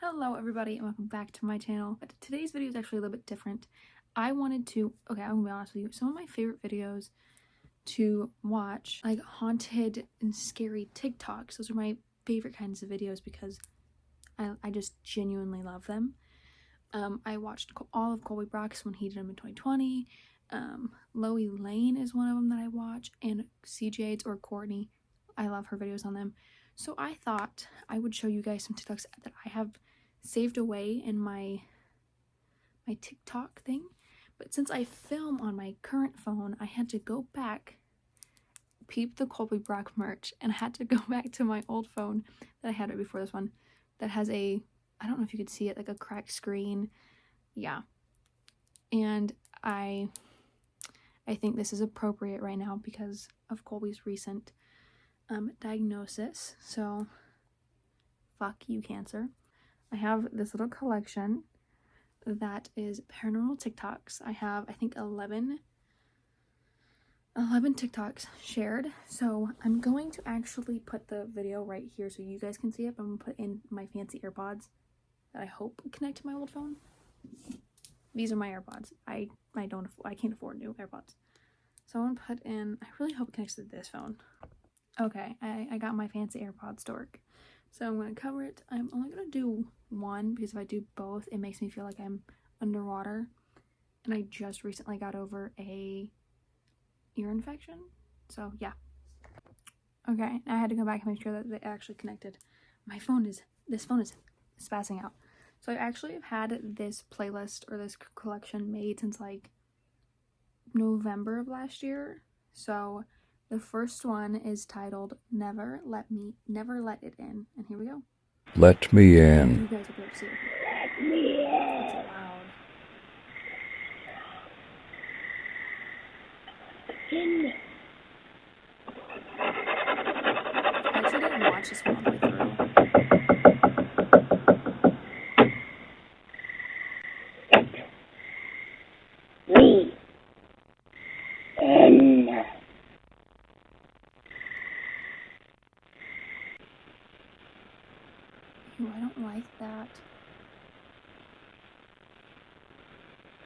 Hello everybody and welcome back to my channel. But today's video is actually a little bit different. I'm gonna be honest with you, some of my favorite videos to watch, like haunted and scary TikToks. Those are my favorite kinds of videos because I just genuinely love them. I watched all of Colby Brock's when he did them in 2020. Loie Lane is one of them that I watch, and CeraAddair or Courtney. I love her videos on them. So I thought I would show you guys some TikToks that I have saved away in my TikTok thing. But since I film on my current phone, I had to go back, peep the Colby Brock merch, and I had to go back to my old phone that I had right before this one that has I don't know if you could see it, like a cracked screen. Yeah. And I think this is appropriate right now because of Colby's recent diagnosis. So fuck you, cancer. I have this little collection that is paranormal TikToks. I have, I think, 11 TikToks shared. So I'm going to actually put the video right here so you guys can see it. But I'm gonna put in my fancy AirPods that I hope connect to my old phone. These are my AirPods. I can't afford new AirPods. So I'm gonna put in, I really hope it connects to this phone. Okay, I got my fancy AirPods to work. So I'm going to cover it. I'm only going to do one because if I do both, it makes me feel like I'm underwater. And I just recently got over a ear infection. So yeah. Okay, I had to go back and make sure that they actually connected. This phone is spazzing out. So I actually have had this playlist or this collection made since like November of last year. So the first one is titled Never Let It In. And here we go. Let me in. You guys will be able to see it. Let me in. It's loud. In. I actually didn't watch this one all the way through. Me. In. Ew, I don't like that.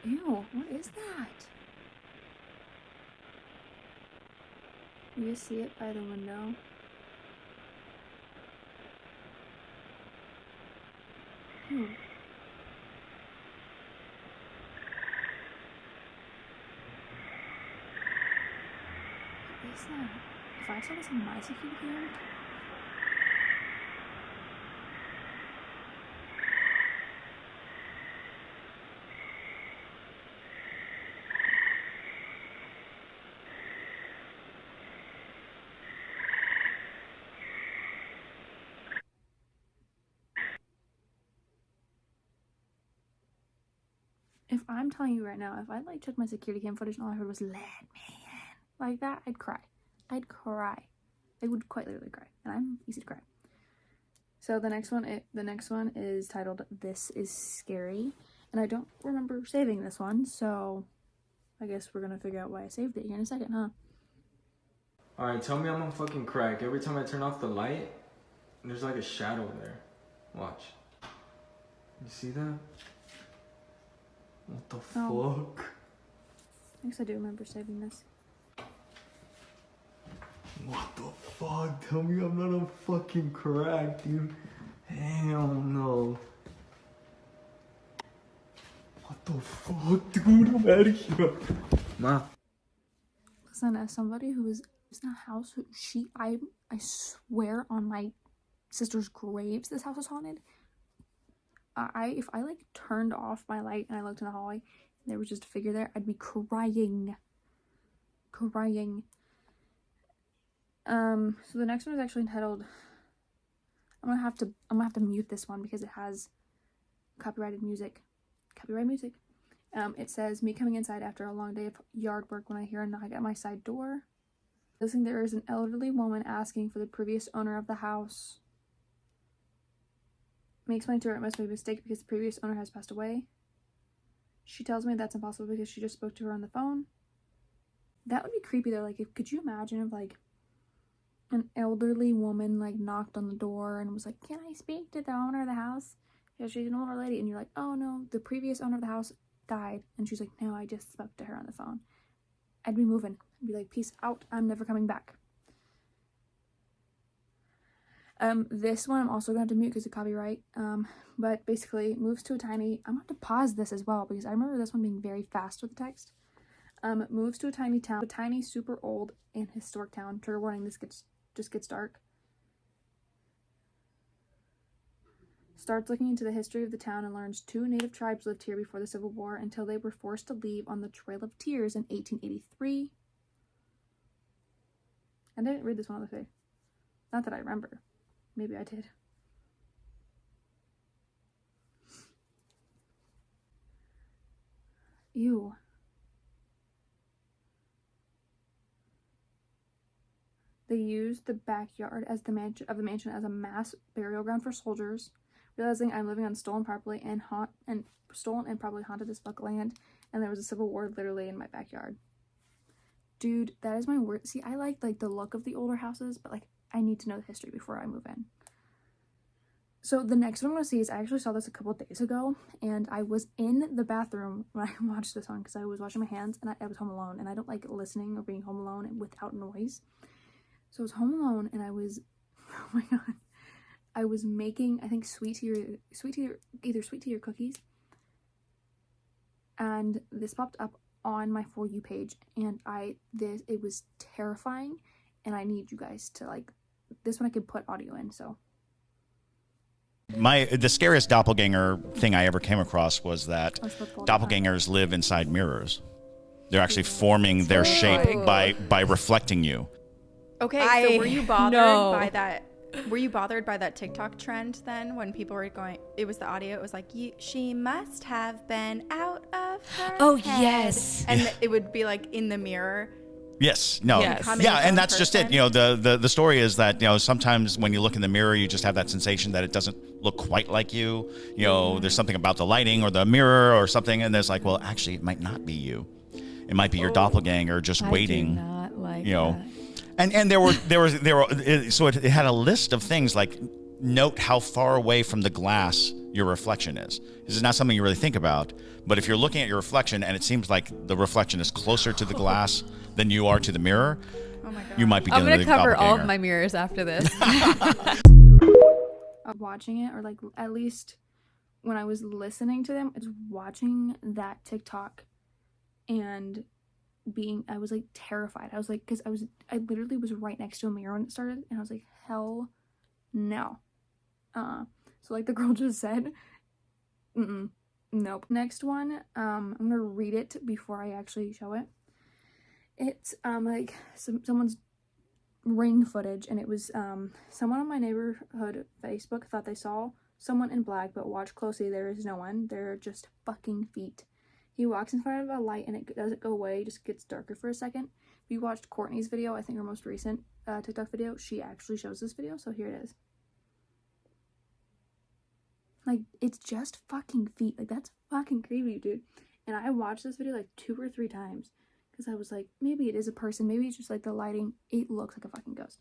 Ew, what is that? You guys see it by the window? Ew. What is that? If I saw this on my security cam, if I'm telling you right now, if I like checked my security cam footage and all I heard was "let me in" like that, I'd cry. I would quite literally cry, and I'm easy to cry. So the next one is titled "This Is Scary," and I don't remember saving this one, so I guess we're gonna figure out why I saved it here in a second, huh? Alright, tell me I'm on fucking crack. Every time I turn off the light, there's like a shadow there. Watch. You see that? What the fuck? I guess I do remember saving this. What the fuck? Tell me I'm not on fucking crack, dude. Hell no. What the fuck, dude? I'm out of here. Ma. Listen, as somebody who is in a house, I swear on my sister's graves, this house is haunted. If I like turned off my light and I looked in the hallway and there was just a figure there, I'd be crying. So the next one is actually entitled, I'm gonna have to mute this one because it has copyrighted music. It says, me coming inside after a long day of yard work when I hear a knock at my side door. Listening, there is an elderly woman asking for the previous owner of the house. Me explain to her it must be a mistake because the previous owner has passed away. She tells me that's impossible because she just spoke to her on the phone. That would be creepy though. Like, could you imagine if like an elderly woman like knocked on the door and was like, "Can I speak to the owner of the house?" Yeah, she's an older lady, and you're like, oh no, the previous owner of the house died. And she's like, no, I just spoke to her on the phone. I'd be moving. I'd be like, peace out, I'm never coming back. This one I'm also going to have to mute because of copyright. But basically, moves to a tiny... I'm going to have to pause this as well because I remember this one being very fast with the text. Moves to a tiny town, a tiny, super old and historic town. Trigger warning, this just gets dark. Starts looking into the history of the town and learns 2 native tribes lived here before the Civil War until they were forced to leave on the Trail of Tears in 1883. I didn't read this one on the way. Not that I remember. Maybe I did. Ew. They used the backyard as the mansion as a mass burial ground for soldiers. Realizing I'm living on stolen property and stolen and probably haunted as fuck land, and there was a civil war literally in my backyard. Dude, that is my word. See, I like the look of the older houses, but like I need to know the history before I move in. So the next one I'm going to see is, I actually saw this a couple days ago, and I was in the bathroom when I watched this one because I was washing my hands, and I was home alone, and I don't like listening or being home alone without noise. So I was home alone, and I was, oh my god, I was making, I think, either sweet tea or cookies, and this popped up on my For You page, and it was terrifying, and I need you guys to, like, this one I could put audio in, so. The scariest doppelganger thing I ever came across was that doppelgangers live inside mirrors. They're actually forming their shape by reflecting you. Okay, so were you bothered by that? Were you bothered by that TikTok trend then when people were going, it was the audio, it was like, she must have been out of her head. Yes. And it would be like in the mirror. Yes. No. Yes. Yeah, and that's just it. You know, the story is that, you know, sometimes when you look in the mirror, you just have that sensation that it doesn't look quite like you. You know, there's something about the lighting or the mirror or something, and there's like, well, actually, it might not be you. It might be your doppelganger just waiting. I do not like you know. that. And there were so it had a list of things like, note how far away from the glass your reflection is. This is not something you really think about, but if you're looking at your reflection and it seems like the reflection is closer to the glass than you are to the mirror, Oh my God. you might be I'm dealing gonna with a cover all of doppelganger. my mirrors after this. Watching it, or like at least when I was listening to them, it's watching that TikTok and I was like terrified. I was like, because I literally was right next to a mirror when it started, and I was like, hell no. So like the girl just said, nope. Next one, I'm gonna read it before I actually show it. It's like someone's ring footage, and it was someone on my neighborhood Facebook thought they saw someone in black, but watch closely, there is no one. They're just fucking feet. He walks in front of a light and it doesn't go away, it just gets darker for a second. If you watched Courtney's video, I think her most recent TikTok video, she actually shows this video, so here it is. Like, it's just fucking feet. Like, that's fucking creepy, dude. And I watched this video like 2 or 3 times because I was like, maybe it is a person, maybe it's just like the lighting. It looks like a fucking ghost.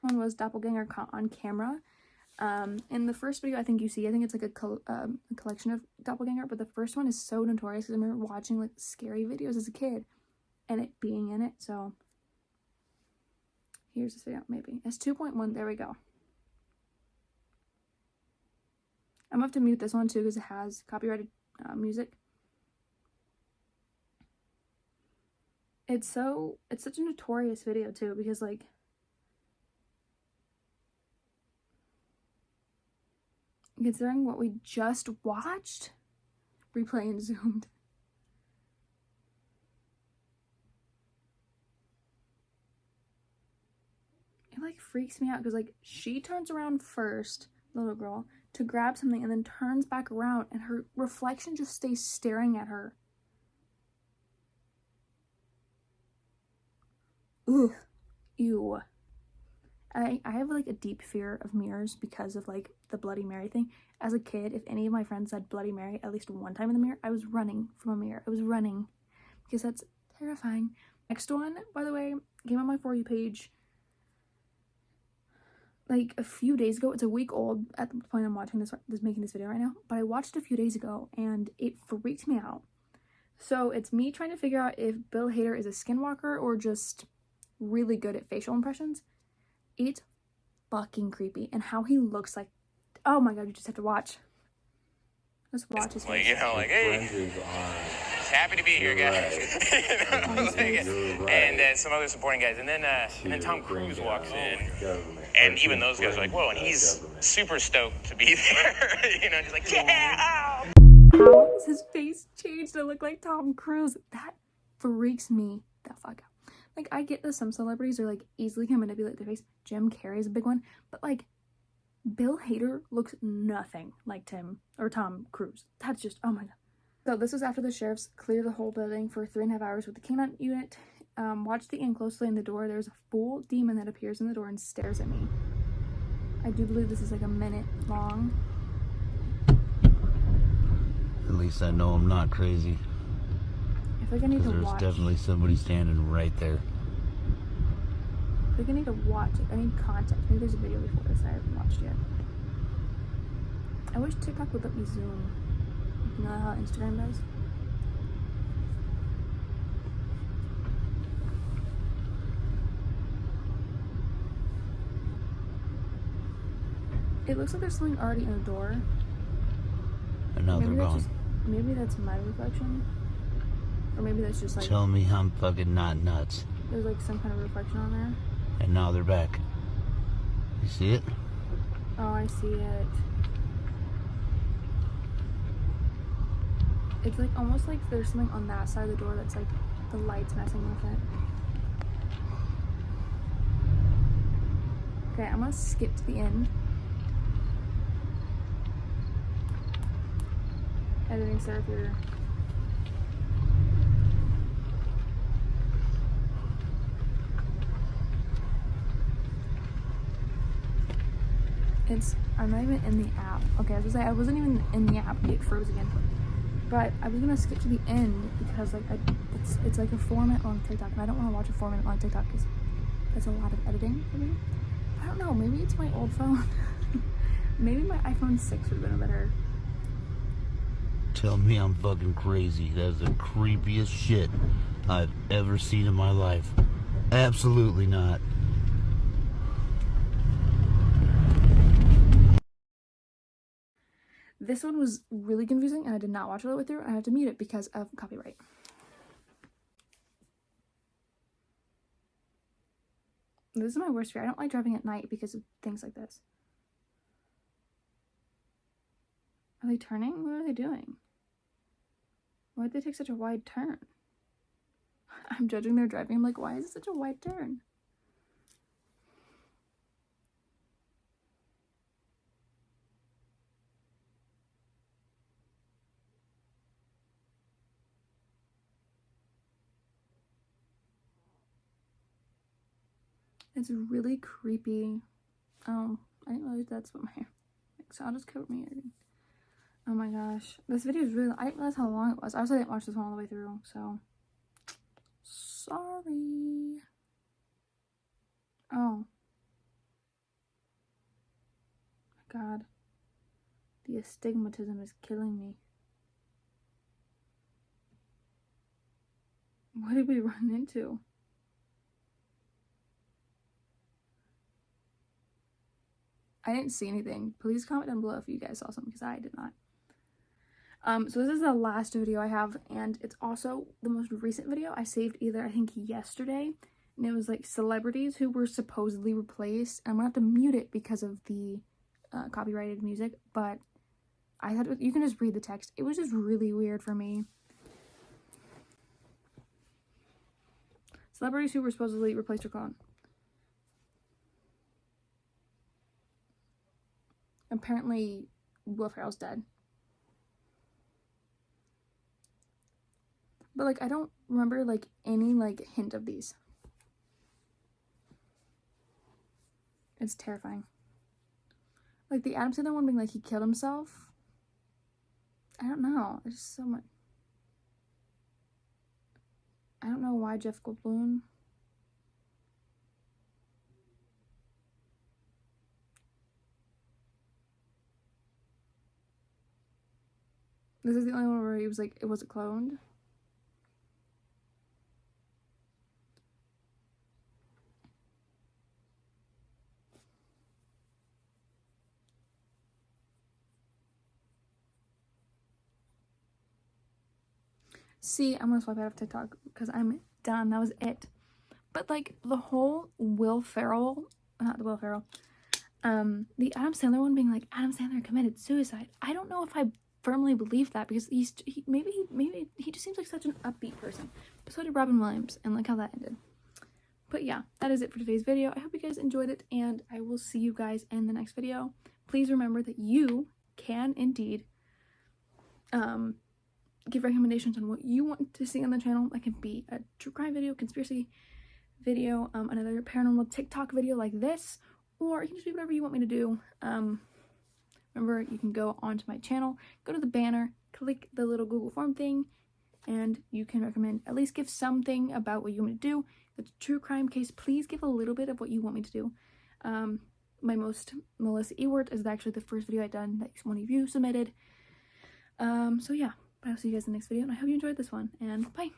One was doppelganger on camera. In the first video I think it's like a collection of doppelganger, but the first one is so notorious because I remember watching like scary videos as a kid and it being in it. So here's this video, maybe it's 2.1. There we go. I'm gonna have to mute this one too because it has copyrighted music. It's such a notorious video too because like considering what we just watched, replay and zoomed. It like freaks me out because like she turns around first, the little girl, to grab something and then turns back around and her reflection just stays staring at her. Ugh. Ew. I have like a deep fear of mirrors because of like the Bloody Mary thing. As a kid, if any of my friends said Bloody Mary at least one time in the mirror, I was running from a mirror. I was running because that's terrifying. Next one, by the way, came on my For You page like a few days ago. It's a week old at the point I'm watching this making this video right now, but I watched it a few days ago and it freaked me out. So it's me trying to figure out if Bill Hader is a skinwalker or just really good at facial impressions. It's fucking creepy, and how he looks like, oh my god, you just have to watch. Just watch his face. Like, you know, like, hey, just happy to be here, guys. And some other supporting guys, and then Tom Cruise walks in, and even those guys are like, whoa, and he's super stoked to be there. You know, just like, yeah. How has his face changed to look like Tom Cruise? That freaks me the fuck out. Like, I get that some celebrities are like easily can manipulate their face. Jim Carrey's a big one, but like Bill Hader looks nothing like Tom Cruise. That's just, oh my god. So this was after the sheriffs cleared the whole building for 3.5 hours with the canine unit. Watch the end closely in the door. There's a full demon that appears in the door and stares at me. I do believe this is like a minute long. At least I know I'm not crazy. I feel like I need to There's watch. definitely somebody standing right there. I think I need to watch it. I need context. Maybe there's a video before this I haven't watched yet. I wish TikTok would let me zoom. You know how Instagram does? It looks like there's something already in the door. And now they're gone. Maybe that's my reflection. Or maybe that's just like... Tell me I'm fucking not nuts. There's like some kind of reflection on there. And now they're back. You see it? Oh, I see it. It's like almost like there's something on that side of the door that's like the light's messing with it. Okay, I'm gonna skip to the end. Editing Sarah Theater. I'm not even in the app. Okay, I was gonna say I wasn't even in the app. It froze again. But I was gonna skip to the end because like it's like a 4-minute long TikTok, and I don't want to watch a 4-minute long TikTok because that's a lot of editing for me. I don't know. Maybe it's my old phone. Maybe my iPhone 6 would have been better. Tell me I'm fucking crazy. That's the creepiest shit I've ever seen in my life. Absolutely not. This one was really confusing, and I did not watch it all the way through, and I have to mute it because of copyright. This is my worst fear. I don't like driving at night because of things like this. Are they turning? What are they doing? Why did they take such a wide turn? I'm judging their driving. I'm like, why is it such a wide turn? It's really creepy. Oh, I didn't realize that's what my hair makes. So I'll just cover my ear. Oh my gosh. This video is really... I didn't realize how long it was. I also didn't watch this one all the way through, so... Sorry. Oh. My god. The astigmatism is killing me. What did we run into? I didn't see anything. Please comment down below if you guys saw something, because I did not. So this is the last video I have, and it's also the most recent video. I saved either, I think, yesterday, and it was like celebrities who were supposedly replaced. I'm gonna have to mute it because of the copyrighted music, but I thought you can just read the text. It was just really weird for me. Celebrities who were supposedly replaced or cloned. Apparently, Will Ferrell's dead. But, like, I don't remember, like, any, like, hint of these. It's terrifying. Like, the Adam Sandler one being, like, he killed himself. I don't know. There's so much. I don't know why Jeff Goldblum. This is the only one where he was like, it wasn't cloned. See, I'm gonna swipe out of TikTok because I'm done. That was it. But like the whole Will Ferrell, not the Will Ferrell, the Adam Sandler one being like Adam Sandler committed suicide. I don't know if I firmly believe that because maybe he just seems like such an upbeat person. But so did Robin Williams, and like how that ended. But yeah, that is it for today's video. I hope you guys enjoyed it, and I will see you guys in the next video. Please remember that you can indeed give recommendations on what you want to see on the channel. That can be a true crime video, conspiracy video, another paranormal TikTok video like this, or it can just be whatever you want me to do. Remember, you can go onto my channel, go to the banner, click the little Google form thing, and you can recommend, at least give something about what you want me to do. If it's a true crime case, please give a little bit of what you want me to do. My most Melissa E word is actually the first video I've done that one of you submitted. So yeah. But I'll see you guys in the next video, and I hope you enjoyed this one, and bye!